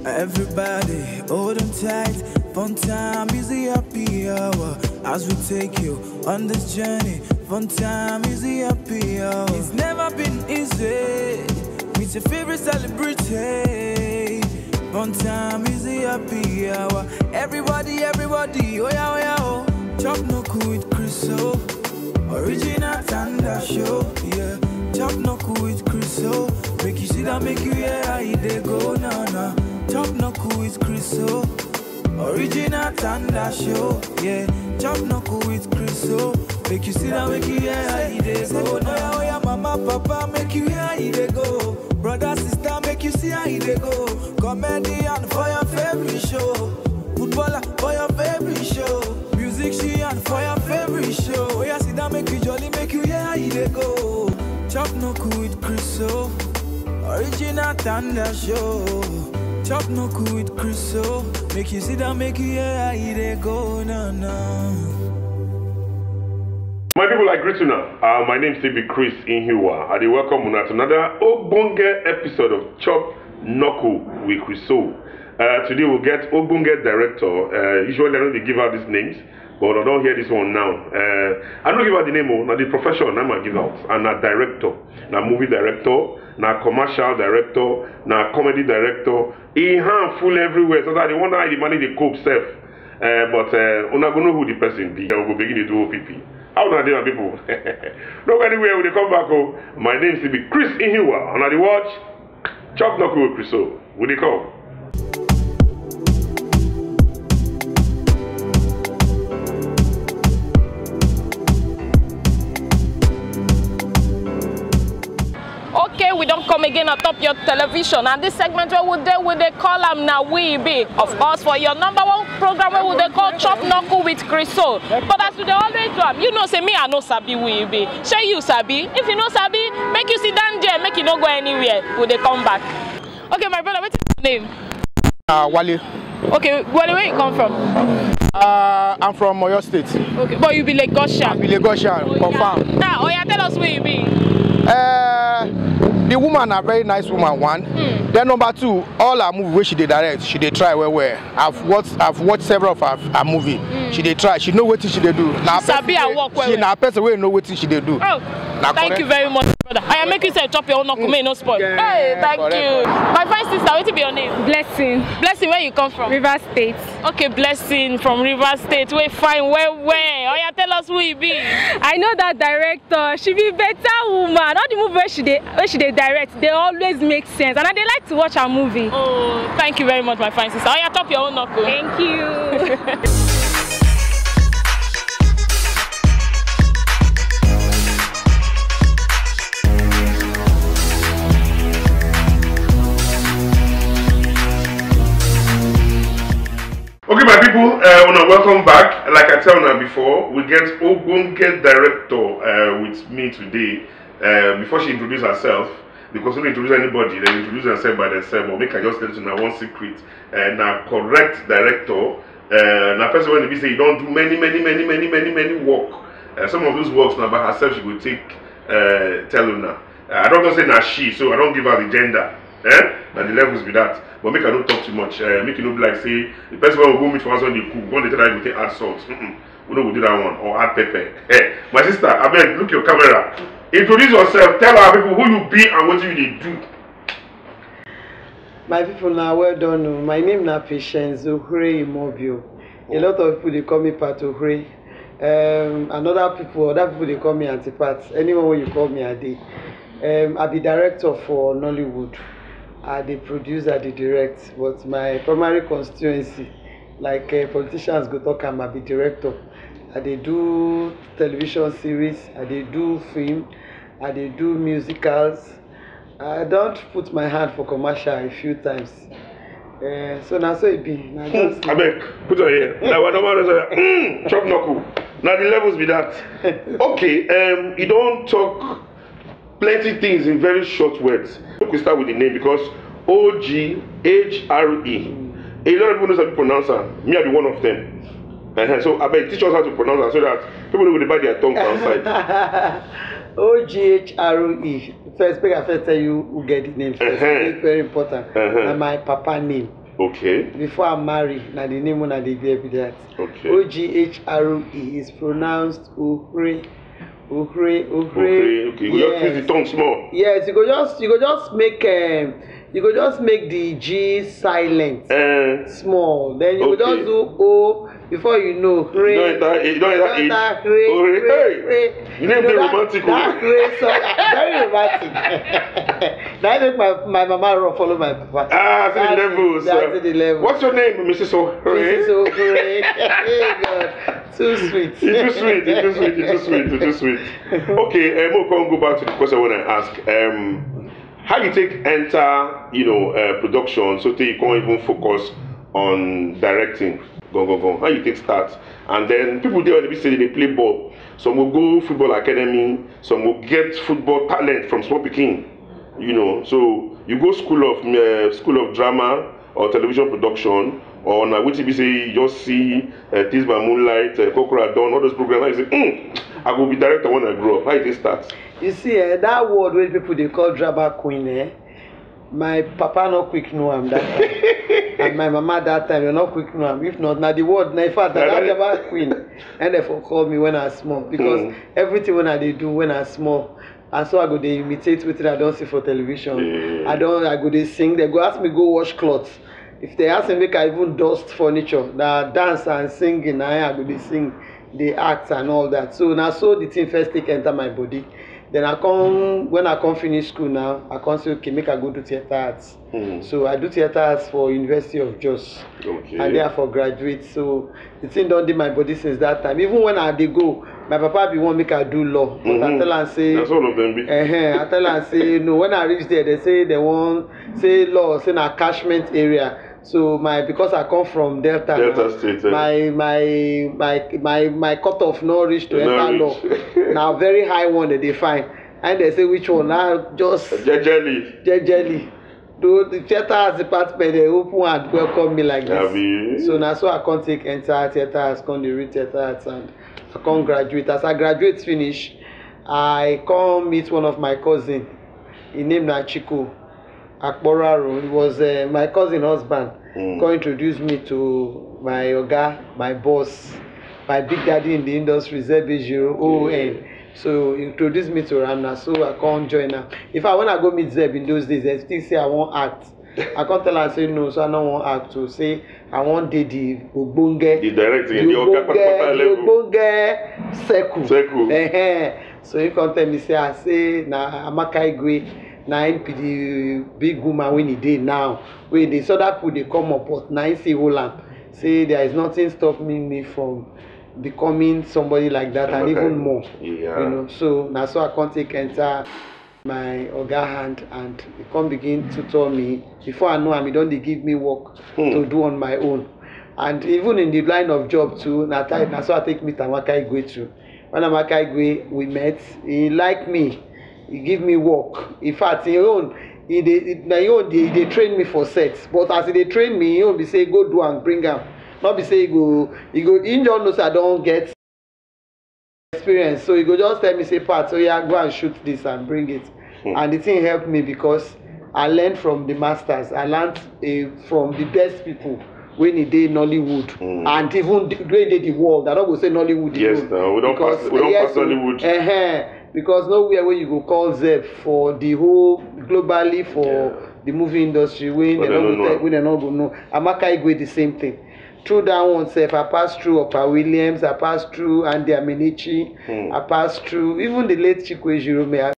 Everybody, hold on tight. Fun time is the happy hour. As we take you on this journey, fun time is the happy hour. It's never been easy. Meet your favorite celebrity. Fun time is the happy hour. Everybody, oh yeah, oh yeah, oh. Chop no cool with Chriso. Original Thunder Show, yeah. Chop no cool with Chriso. Make you see that, make you hear how they go, nah. Chop no cool with Chriso. Original Thunder Show, yeah. Chop no cool with Chriso. Make you see that, make you hear how they go, nah. Oh yeah, mama, papa, make you hear how they go. Brother, sister, make you see how they go. Comedian for your favorite show. Footballer for your favorite show. Musician for your favorite show. Oh yeah, sit down, make you jolly, make you hear how they go. Chop no cool with Chriso. Original Thunder Show. Chop no cool with Chriso. Make you sit down, make you hear how they go, no. My people like Grituna, my name is CB Chris Inhiwa. I welcome you to another Ogbonge episode of Chop Knuckle with Chriso. Today we'll get Ogbonge director. Usually I don't give out these names, but I don't hear this one now. I don't give out the name, now the profession I'm gonna give out. I'm a director, now movie director, now commercial director, now comedy director. He hand full everywhere, so that they wonder how he manage the cope self. But we're not gonna know who the person be. We'll begin to do OPP. How do I do people? Look anywhere when they come back home. My name is Chris Inhiwa, and I watch Chop Knuckle with Chriso. Will they come? Okay, we don't come again atop your television, and this segment where they call them now we be, of course, for your number one program where would they call Chop Knuckle with Chriso. But as they always do, you know, say me I know Sabi we be. Share you Sabi. If you know Sabi, make you sit down there, make you not go anywhere. Will they come back? Okay, my brother, what's your name? Wale. Okay, Wale, where you come from? I'm from Oyo State. Okay, but you be Lagosian. I be Lagosian, confirm. Now, oh yeah, tell us where you be. The woman a very nice woman, one. Then number two, all her movie where she did direct, she did try where. I've watched several of her movie. She did try, she know what she did do. Now Sabi and walk well. She na person wey know what she did do. Oh, thank you very much, brother. I am making you chop your own knuckle, no spoil. Hey, thank you. My fine sister, what will be your name? Blessing. Blessing, where you come from? River State. Okay, Blessing from River State. We fine, where? Oh yeah, tell us who you be. I know that director. She be better woman. All the movie where she direct, they always make sense, and I they like to watch her movie. Oh, thank you very much, my fine sister. Oh yeah, chop your own knuckle. Thank you. Okay, my people, welcome back. Like I told you before, we get Ogbonge director with me today. Before she introduces herself, because when they introduce anybody, they introduce themselves by themselves. Or make I just tell you now one secret. Now correct director. Now person when they say you don't do many work. Some of those works now by herself she will take tell you now. I don't say now she, so I don't give her the gender. Now the levels with that. But make I don't talk too much. Make it not be like say the person will go meet for us when they cook. When they tell you we can add salt. We don't do that one or add pepper. Hey, my sister, I beg, look your camera. Introduce yourself. Tell our people who you be and what you do. My people now well done. My name is Patience Ohre Imobio. A lot of people they call me Pat Ohre. Other people they call me Antipat. Anyone when you call me Ade. I be director for Nollywood. I the producer, the direct, but my primary constituency, like politicians go talk, I be director. I they do television series, I they do film, I they do musicals. I don't put my hand for commercial a few times. So now so it be. I beg, put your here. Now what normal chop knuckle. Now the levels be that. Okay, you don't talk plenty things in very short words. We start with the name because OGHRE. A lot of people know how to pronounce her. Me, I be one of them. So I beg teach us how to pronounce her so that people know they buy their tongue outside. OGHRE. First, I first tell you who get the name first. It's very important. And my papa name. Okay. Before I marry, na the name when I dey bear be that. Okay. Oghre is pronounced Ohre. Okay. You just twist the tongue small. Yes, you go just make the G silent small. Then you go just do O before you know. You don't enter Hey. You name the romantic. That very romantic. That make my mama run follow my papa. That's the level. What's your name, Mrs. Ohre? Mrs. Ohre. Hey God, too sweet. It's too sweet. Okay, we'll go back to the question when I ask. How you take enter, production, so that you can't even focus on directing. Go. How you take start? And then people there on the say they play ball. Some will go football academy, some will get football talent from small picking. So you go school of drama or television production, or now which you say you just see This by Moonlight, Kokora Dawn, all those programs. You say, I will be director when I grow up. How you take start? You see, that word where people they call drama queen, my papa not quick know am that time. And my mama that time, you're not quick know am. If not, now the word, in fact, that drama queen, and they for call me when I small because everything when I do when I small, and so I go they imitate with it. I don't see for television. I go they sing. They go ask me go wash clothes. If they ask me make I even dust furniture, that dance and singing, I go they sing, they act and all that. So now so the thing first take enter my body. Then when I come finish school now, I come say, okay, make I go do theater arts. So I do theater arts for University of Jos. Okay. And therefore graduate. So the thing don't do my body since that time. Even when I dey go, my papa be want make I do law. But I tell am say that's all of them be. I tell am say no, when I reach there, they say they want say law, say na catchment area. So because I come from Delta State, my cutoff no reach to enter law. Now very high one that they find, and they say which one now just jejely. Do the theater department they open and welcome me like this. So now so I can't take enter theater, I can't read theater and I can't graduate. As I graduate finish, I come meet one of my cousin. His name na Chico Akporaro. He was my cousin husband. Come introduce me to my oga, my boss, my big daddy in the industry, Zeb OON. So he introduced me to Ramna, so I can't join her. If I when I go meet Zeb in those days, they still say I won't act. I can't tell her say no, so I don't want act to say I want the Ogbonge. The directing, the Ogbonge circle. So he can't tell me say I say na Amaka Igwe. Na him be the big woman when he did now. When the other people they come up, but now he say Holland. Say there is nothing stopping me from becoming somebody like that and even more. So now so I can't take enter my oga hand and he come begin to tell me. Before I know him, he don't they give me work to do on my own. And even in the line of job too, now so I take me to Amaka Igwe too. When Amaka Igwe we met, he liked me. He give me work. In fact, he train me for sex. But as they train me, he won't be say go do and bring him. Not be say he go. He just knows I don't get experience. So he go just tell me say Pat, so yeah, go and shoot this and bring it. And the thing helped me because I learned from the masters. I learned from the best people when he did Nollywood and even when they the world. I don't go say Nollywood. Yes, no, we don't pass Nollywood. Because nowhere where you go call Zeb for the whole globally for the movie industry when they not go know. Amaka Igwe the same thing. Through that one self, I passed through Opa Williams, I passed through Andy Amenichi, I passed through even the late Chikwe Jirome.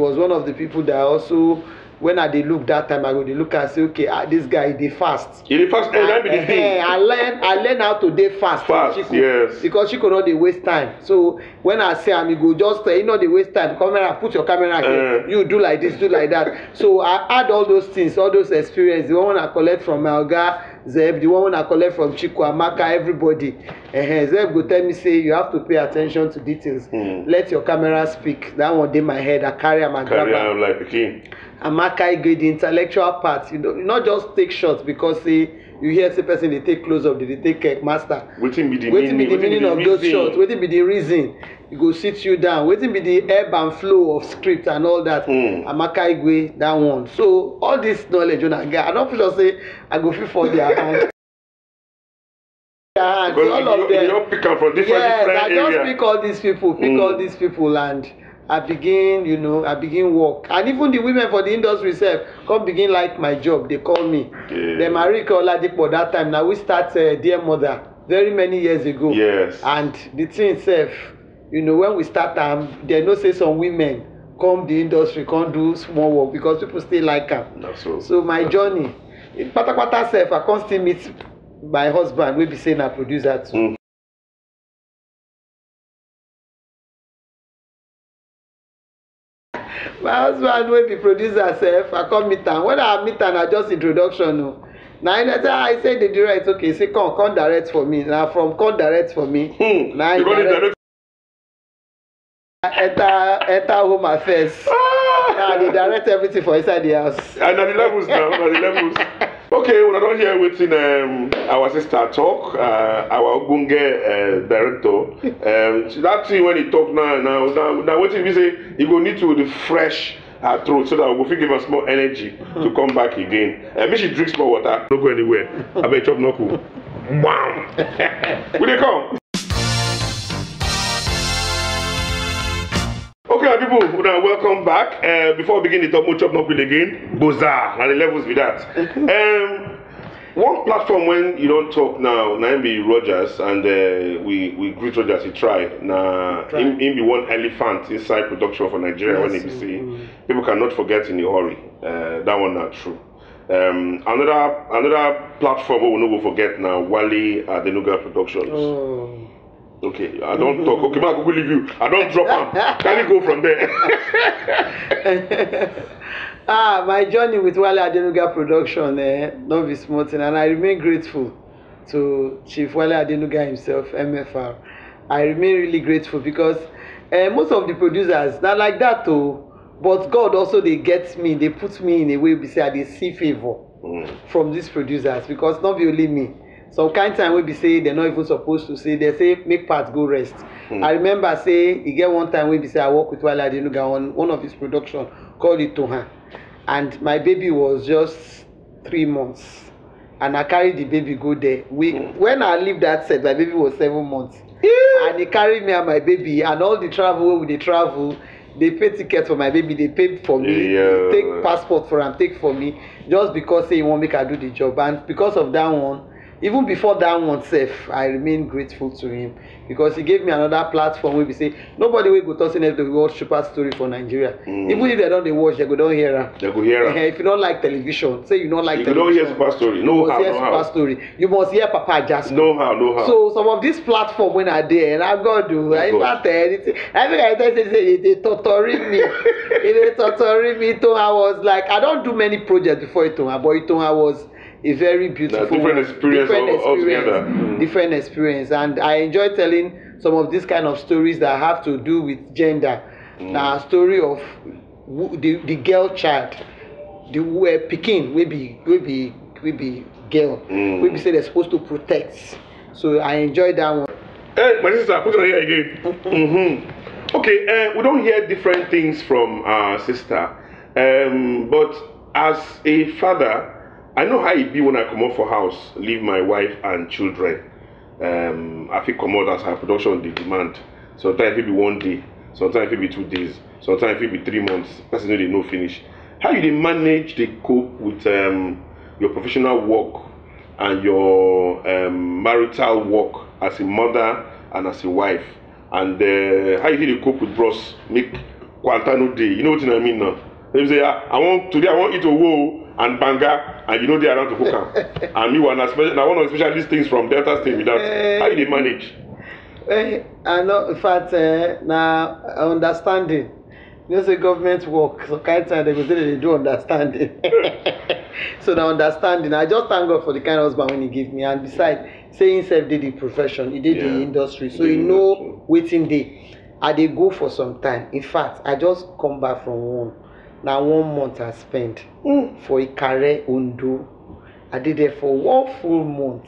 Was one of the people that also when I dey look that time I go dey look and say okay this guy dey fast. He dey fast. I learn how to dey fast. Yes. Because Chico no dey waste time. So when I say am, he go just say no dey waste time. Camera, put your camera here. You do like this, do like that. So I add all those things, all those experience. The one I collect from my oga Zeb, the one I collect from Chico, Amaka, everybody. Zeb go tell me say you have to pay attention to details. Let your camera speak. That one dey my head. I carry am and grab am. Like pikin. Amaka Igwe, the intellectual part, you not just take shots because say you hear say person they take close up, they take master. Waiting be the meaning of those shots, waiting be the reason. You go sit you down, waiting be the ebb and flow of script and all that. Amaka Igwe, that one. So all this knowledge when I get, I don't feel say I go feel for their hand. Because so all of them. You pick up from different I just areas. pick all these people, and I begin work. And even the women for the industry self come begin like my job. They call me. Yeah. Then Marika Oladipo that time. Now we start Dear Mother very many years ago. Yes. And the thing itself, when we start they know say some women come the industry, can't do small work because people still like them. So my journey, pata self, I can't still meet my husband, we be saying a producer too. My husband will be producer self, I come meet am. When I meet am, I just introduction. No. Now I say the direct, okay, say come direct for me. Now from come direct for me. Now enter home affairs. Now they direct everything for inside the house. And at the levels now, at the levels. Okay, we're not here waiting our sister talk, our Ogbonge director. So that thing when he talk now what we say, you go need to refresh her throat so that we will give us more energy to come back again. Maybe she drinks more water, don't go anywhere. I bet chop no cool. Wow. Will they come? Okay, people, welcome back. Before we begin the talk, more chop knuckle again. Bozar, and the levels with that. One platform when you don't talk now, be Rogers, and we greet Rogers. He try now. Him be one elephant inside production for Nigeria. Yes, when see people cannot forget in a hurry. That one not true. Another platform we will not forget now. Wale Adenuga Productions. Oh. Okay, I don't talk. Okay, I will leave you. I don't drop him. Can you go from there? My journey with Wale Adenuga Production, don't be smarting, and I remain grateful to Chief Wale Adenuga himself, MFR. I remain really grateful because most of the producers, not like that too, but God also they get me, they put me in a way we say they see favor from these producers because not be only me. Some kind time we be say they're not even supposed to say, they say make parts go rest. I remember say he get one time we be say I work with Wale Adenuga on one of his production called it Tohan, and my baby was just 3 months and I carried the baby go there. When I leave that set, my baby was 7 months. And he carried me and my baby and all the travel they travel. They pay tickets for my baby, they paid for me, they take passport for him, take for me, just because say he won't make her do the job. And because of that one, even before that one self, I remain grateful to him because he gave me another platform where we say nobody will go talking if they watch Super Story for Nigeria. Even if they don't watch, they go don't hear her. They go hear her. If you don't like television, say you don't like television. You don't hear Super Story. No how, no how. Super Story. You must hear Papa Jasper. No how. So some of these platforms when I there, and I go do, I not anything. I think I say they torturing me. They torturing me. I was like, I don't do many projects before Itonha, but Itonha was a very beautiful different experience altogether. Different experience, and I enjoy telling some of these kind of stories that have to do with gender. Now, story of the girl child, the Pekin will be girl. We be say they're supposed to protect. So I enjoy that one. Hey, my sister, put on here again. Okay, we don't hear different things from our sister, but as a father, I know how it be when I come out for house, leave my wife and children. I feel come out as her production they demand. Sometimes it be 1 day, sometimes it be 2 days, sometimes it be 3 months. Person know they no finish. How you manage to cope with your professional work and your marital work as a mother and as a wife, and how you cope with bros make Quantano day? You know what I mean now? They say I want eat owo and banga, and they are around to cook them. And me one of the specialist things from Delta State with that. How you manage? I know, in fact, now understanding. Say government work, so kind of time they go say they do understanding. So now understanding, I just thank God for the kind of husband when he give me, and besides, saying self did the profession, he did the industry, so you know waiting day. I dey go for some time. In fact, I just come back from one. Now 1 month I spent for Ikare, Ondo, I did there for 1 full month.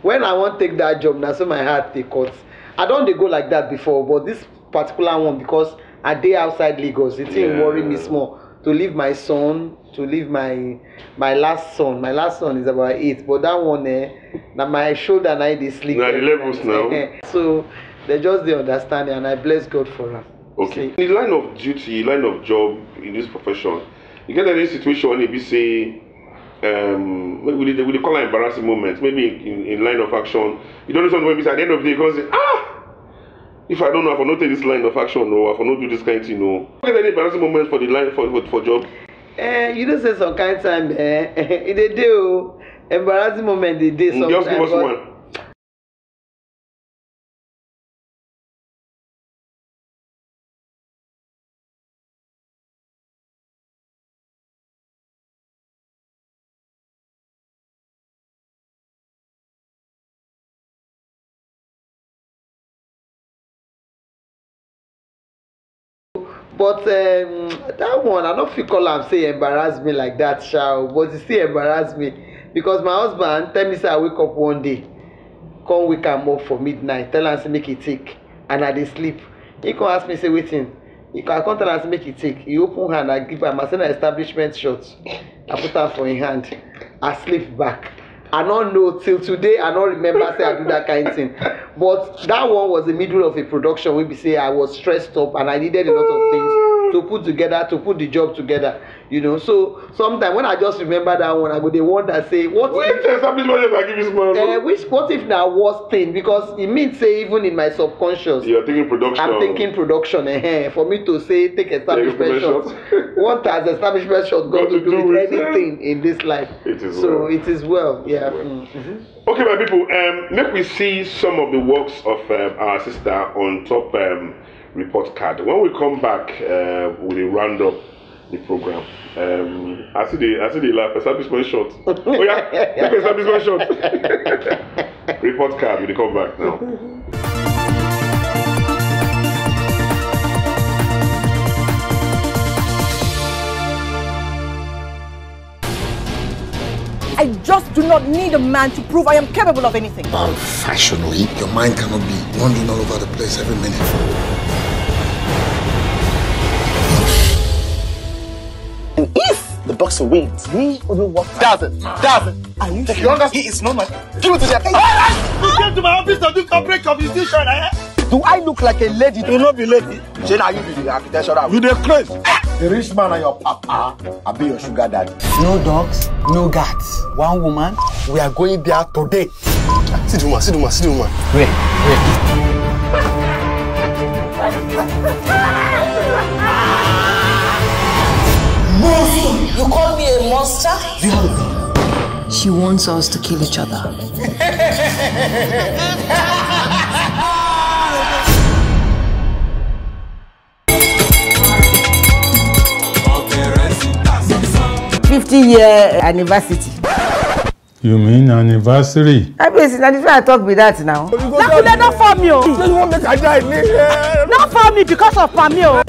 When I want to take that job, now so my heart take cut. I don't dey go like that before, but this particular one, because I dey outside Lagos, it didn't worry me small to leave my son, to leave my last son. My last son is about 8, but that one, now my shoulder now they sleep. Now the levels now. So they just dey understand, and I bless God for her. Okay. In the line of duty, line of job in this profession, you get any situation when you say, we call it embarrassing moments, maybe in line of action. You don't know something when you say at the end of the day, you say, if I don't know, if I don't take this line of action, or if I don't do this kind of thing, no. Get any embarrassing moments for the line for job? You don't say some kind of time, in the day, embarrassing moment they day sometimes. Just give us one. But that one, I don't feel call am say embarrass me like that, shall. But it still embarrass me because my husband tell me say I wake up one day, come wake am up for midnight, tell am say make it take, and I dey sleep. He come ask me say wetin. I come tell am say make it take. He open hand, I give am. I send an establishment shot. I put am for him hand. I sleep back. I don't know till today. I don't remember say I do that kind of thing. But that one was the middle of a production where we say I was stressed up and I needed a lot of things to put together, to put the job together. You know, so sometimes when I just remember that one, I go the one that say, what if now worst thing? Because it means say even in my subconscious, you're thinking production. I'm thinking production. For me to say take establishment shot. What has establishment shot got to do with anything in this life? It is so well. it is well. Yeah. Okay, my people. Make we see some of the works of our sister on top report card. When we come back, with a roundup the program. I see the laugh. Establishment shot. Oh yeah, take establishment shot. Report card. We come back now. I just do not need a man to prove I am capable of anything. Unfashionably, your mind cannot be wandering all over the place every minute. And if the boxer wins, we will walk. David, are you sure? Understand? He is normal. Give it to them. You came to my office to do corporate constitution, Do I look like a lady? Do not be lady. Say now you be the architectural. You the crazy. The rich man and your papa, I be your sugar daddy. No dogs, no guts. One woman, we are going there today. See the woman. Wait. You call me a monster? She wants us to kill each other. 50-year anniversary. You mean anniversary? I mean, that's why I talk with that now. Not for me. You want me to die? Not for me because of Pamio.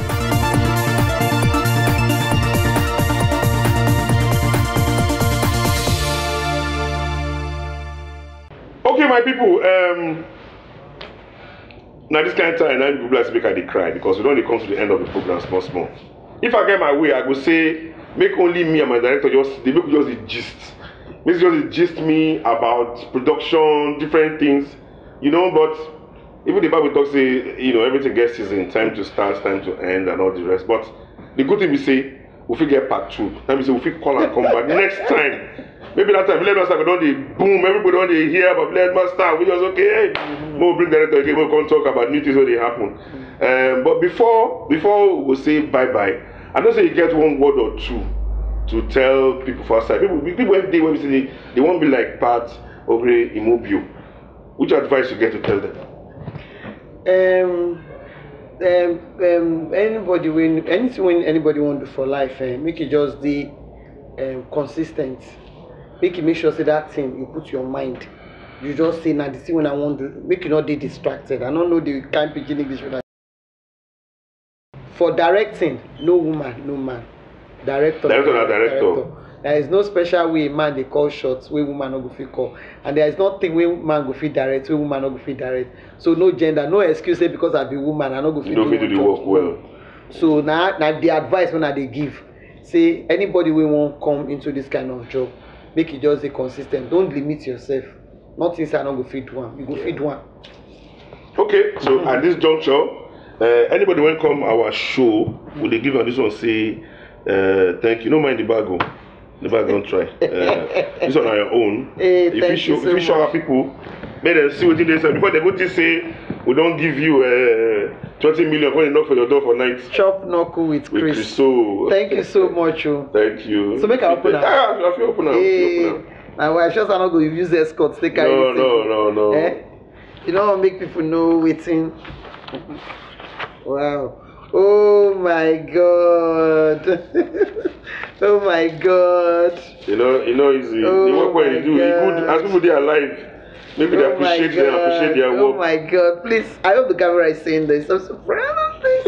Okay, my people. Now this kind of time, now people like they cry because we don't come to the end of the program small. If I get my way, I go say make only me and my director just the gist. Make just gist me about production, different things, you know. But even the Bible talks say everything gets season, time to start, time to end, and all the rest. But the good thing we say, we get part 2. That means we call and come back next time. Maybe that time, Village Master don't they boom, everybody don't they hear about Village Master. We just okay, hey, we'll bring director again, we'll come talk about new things when they happen. But before we say bye, I don't say you get one word or two to tell people for outside. People when we say they won't be like Pat Ogre Immobile. Which advice you get to tell them? Anybody when anybody want to do for life, make it just the consistent. Make sure say that thing you put your mind. You just say now the thing when I want to make you not be distracted. I don't know the kind pidgin English when I. For directing, no woman, no man. Director. There is no special way man they call shots where woman no go fit call, and there is nothing where man go fit direct where woman no go fit direct. So no gender, no excuse say because I be woman I no go fit do the work well. So now the advice when they give, say anybody we won't come into this kind of job, make it just a consistent. Don't limit yourself. Nothing say I no go fit one. You go fit one. Okay, so at this juncture, anybody when come our show, will they give on this one say thank you? No mind the bag on. The bag don't try. This one on your own. Hey, if you show our people, make them see what they say before they go to say we don't give you 20 million when you knock for your door for night. Chop knuckle with Chris. So thank you so much. Thank you. So make I open up. I feel open up. My wife just not going to use escorts. Take care. No. Eh? You know, make people know waiting. Wow. Oh my God. Oh my God. You know, easy. The work when you do, it's good. As people they are alive, maybe they appreciate them, appreciate their work. Oh my God. Please, I hope the camera is saying this. I'm so proud of this.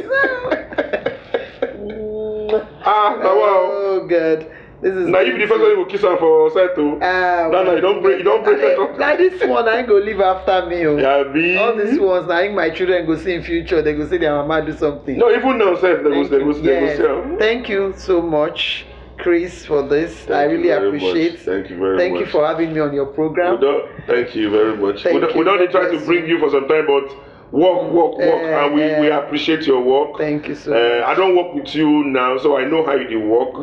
Wow. Oh God. This is now you be the first one who kiss her for side too. No, you don't break it. Now this one I ain't go live after me. Yeah, be. All these ones now I think my children go see in future. They go see their mama do something. No, even now self they go see. Thank you so much, Chris, for this. I really appreciate. Thank you very much. Thank you for having me on your program. Thank you very much. We don't try to bring you for some time, but work, and we appreciate your work. Thank you so much. I don't work with you now, so I know how you do work.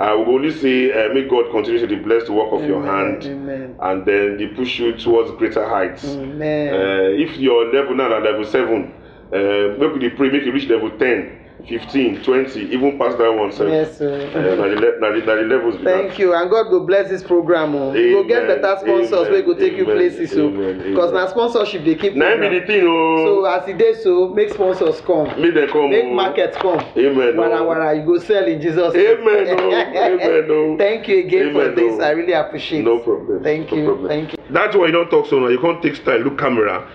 I will only say, may God continue to bless the work of your hand, and then they push you towards greater heights. If your level now at level 7, maybe they pray, make you reach level 10. 15, 20, even past that one. Yes, sir. The levels. Thank you, and God will bless this program. We go get better sponsors. We go take you places. Because now sponsorship they keep. Now be the thing. So as it is, so make sponsors come. Make them come. Make markets come. Amen. Wara, you go sell in Jesus' name. Amen. Thank you again for this. I really appreciate. No problem. Thank you. Thank you. That's why you don't talk so now. You can't take style. Look camera.